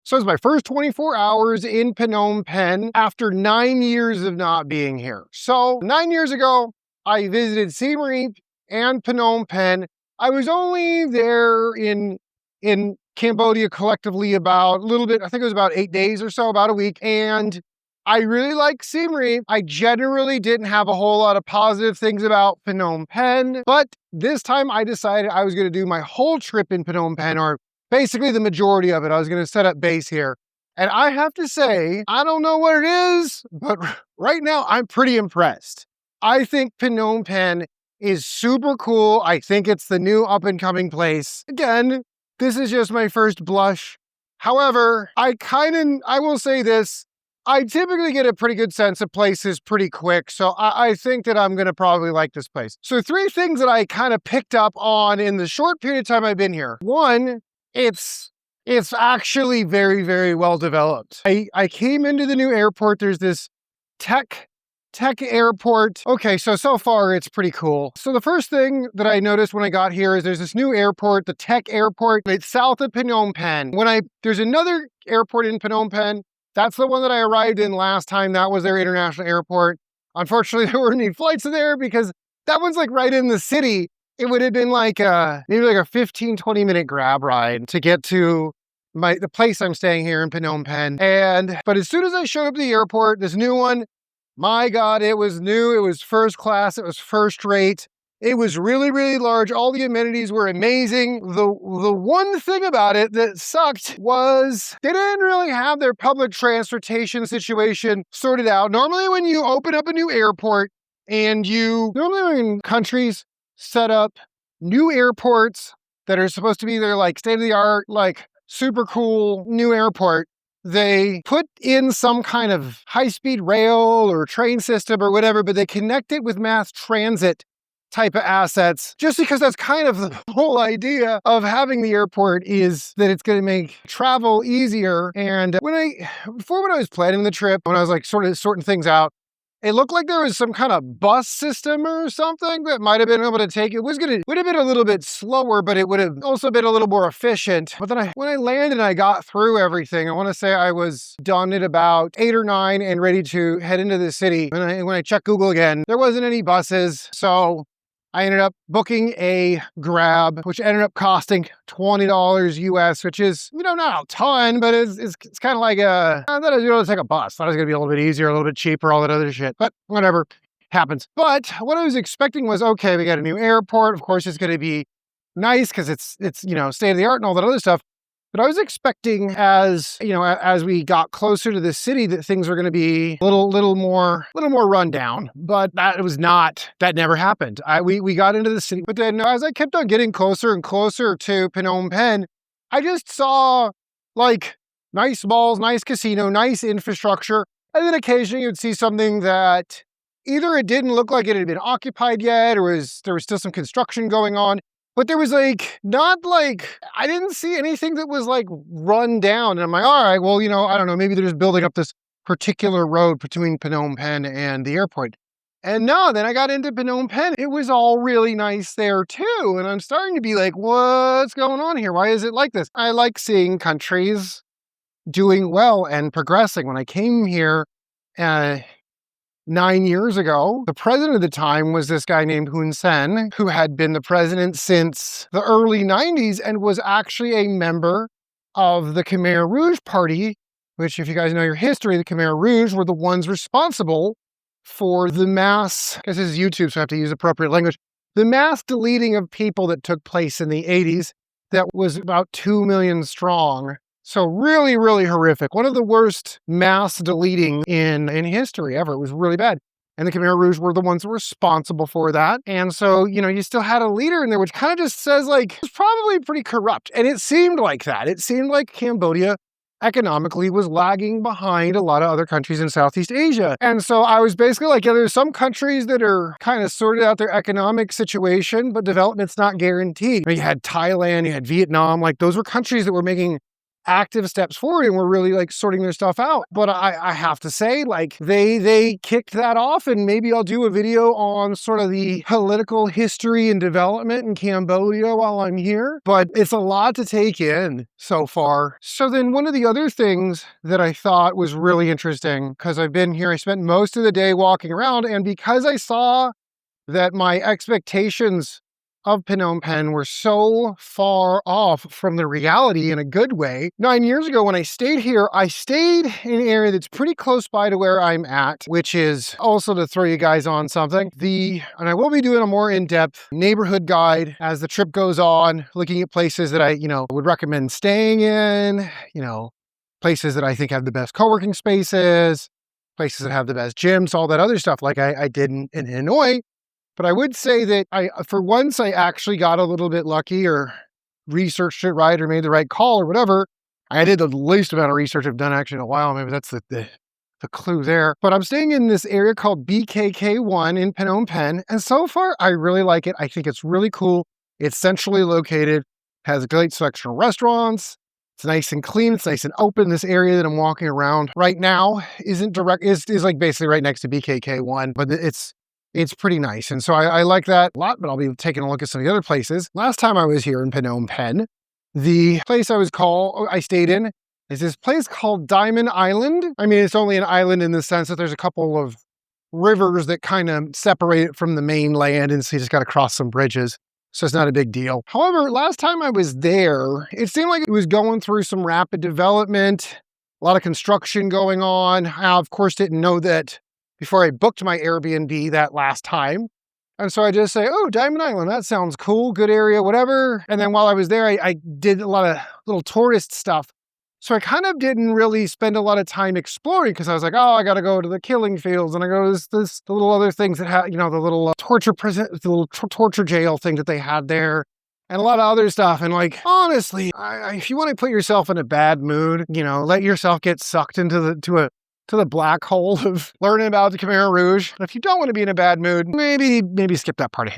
So it's my first 24 hours in Phnom Penh after 9 years of not being here. So 9 years ago, I visited Siem Reap and Phnom Penh. I was only there in Cambodia collectively about a little bit, I think it was about 8 days or so, about a week. And I really like Siem Reap. I generally didn't have a whole lot of positive things about Phnom Penh, but this time I decided I was going to do my whole trip in Phnom Penh, or basically the majority of it. I was going to set up base here. And I have to say, I don't know what it is, but right now I'm pretty impressed. I think Phnom Penh is super cool. I think it's the new up and coming place. Again, this is just my first blush. However, I will say this, I typically get a pretty good sense of places pretty quick, so I think that I'm going to probably like this place. So 3 things that I kind of picked up on in the short period of time I've been here. 1, it's actually very, very well developed. I came into the new airport. There's this Tech airport. Okay, so far it's pretty cool. So the first thing that I noticed when I got here is there's this new airport, the Tech airport. It's south of Phnom Penh. There's another airport in Phnom Penh. That's the one that I arrived in last time. That was their international airport. Unfortunately, there weren't any flights there because that one's like right in the city. It would have been like maybe like a 15, 20 minute grab ride to get to the place I'm staying here in Phnom Penh. But as soon as I showed up at the airport, this new one, my God, it was new. It was first class. It was first rate. It was really, really large. All the amenities were amazing. The one thing about it that sucked was they didn't really have their public transportation situation sorted out. Normally when you open up a new airport normally when countries set up new airports that are supposed to be their like state-of-the-art, like super cool new airport, they put in some kind of high-speed rail or train system or whatever, but they connect it with mass transit type of assets, just because that's kind of the whole idea of having the airport, is that it's going to make travel easier. And when I was planning the trip, when I was like sort of sorting things out, it looked like there was some kind of bus system or something that might have been able to take it. Would have been a little bit slower, but it would have also been a little more efficient. But then when I landed and I got through everything, I want to say I was done at about 8 or 9 and ready to head into the city. When I checked Google again, there wasn't any buses. So I ended up booking a Grab, which ended up costing $20 US, which is, not a ton, but it's kind of like I thought I was going to take a bus. Thought it was going to be a little bit easier, a little bit cheaper, all that other shit. But whatever, happens. But what I was expecting was, okay, we got a new airport. Of course, it's going to be nice because it's state of the art and all that other stuff. But I was expecting as we got closer to the city that things were going to be a little more run down. But that never happened. We got into the city, but then as I kept on getting closer and closer to Phnom Penh, I just saw like nice malls, nice casino, nice infrastructure. And then occasionally you'd see something that either it didn't look like it had been occupied yet, or there was still some construction going on. But there was I didn't see anything that was like run down. And I'm like, all right, well, I don't know, maybe they're just building up this particular road between Phnom Penh and the airport. And no, then I got into Phnom Penh. It was all really nice there too. And I'm starting to be like, what's going on here? Why is it like this? I like seeing countries doing well and progressing. When I came here, 9 years ago, the president at the time was this guy named Hun Sen, who had been the president since the early 90s and was actually a member of the Khmer Rouge party, which, if you guys know your history, the Khmer Rouge were the ones responsible for the mass, I guess this is YouTube, so I have to use appropriate language, the mass deleting of people that took place in the 80s that was about 2 million strong. So really, really horrific. One of the worst mass deleting in history ever. It was really bad. And the Khmer Rouge were the ones responsible for that. And so, you still had a leader in there, which kind of just says it was probably pretty corrupt. And it seemed like that. It seemed like Cambodia economically was lagging behind a lot of other countries in Southeast Asia. And so I was basically like, there's some countries that are kind of sorted out their economic situation, but development's not guaranteed. You had Thailand, you had Vietnam, those were countries that were making active steps forward and were really like sorting their stuff out. But I have to say, like, they kicked that off, and maybe I'll do a video on sort of the political history and development in Cambodia while I'm here. But it's a lot to take in so far. So then one of the other things that I thought was really interesting, because I've been here, I spent most of the day walking around, and because I saw that my expectations of Phnom Penh were so far off from the reality in a good way. 9 years ago when I stayed here, I stayed in an area that's pretty close by to where I'm at, which is also, to throw you guys on something, and I will be doing a more in-depth neighborhood guide as the trip goes on, looking at places that I, would recommend staying in, places that I think have the best co-working spaces, places that have the best gyms, all that other stuff like I did in Hanoi. But I would say that for once, I actually got a little bit lucky, or researched it right, or made the right call, or whatever. I did the least amount of research I've done actually in a while. Maybe that's the clue there. But I'm staying in this area called BKK1 in Phnom Penh. And so far, I really like it. I think it's really cool. It's centrally located, has a great selection of restaurants. It's nice and clean. It's nice and open. This area that I'm walking around right now is like basically right next to BKK1, but it's pretty nice. And so I like that a lot, but I'll be taking a look at some of the other places. Last time I was here in Phnom Penh, the place I stayed in is this place called Diamond Island. I mean, it's only an island in the sense that there's a couple of rivers that kind of separate it from the mainland, and so you just got to cross some bridges. So it's not a big deal. However, last time I was there, it seemed like it was going through some rapid development, a lot of construction going on. I, of course, didn't know that before I booked my Airbnb that last time. And so I just say, oh, Diamond Island, that sounds cool, good area, whatever. And then while I was there, I did a lot of little tourist stuff. So I kind of didn't really spend a lot of time exploring, because I was like, oh, I got to go to the killing fields, and I go to the little other things that have, the little the little torture jail thing that they had there, and a lot of other stuff. And like, honestly, if you want to put yourself in a bad mood, let yourself get sucked into the black hole of learning about the Khmer Rouge. And if you don't want to be in a bad mood, maybe skip that part of history.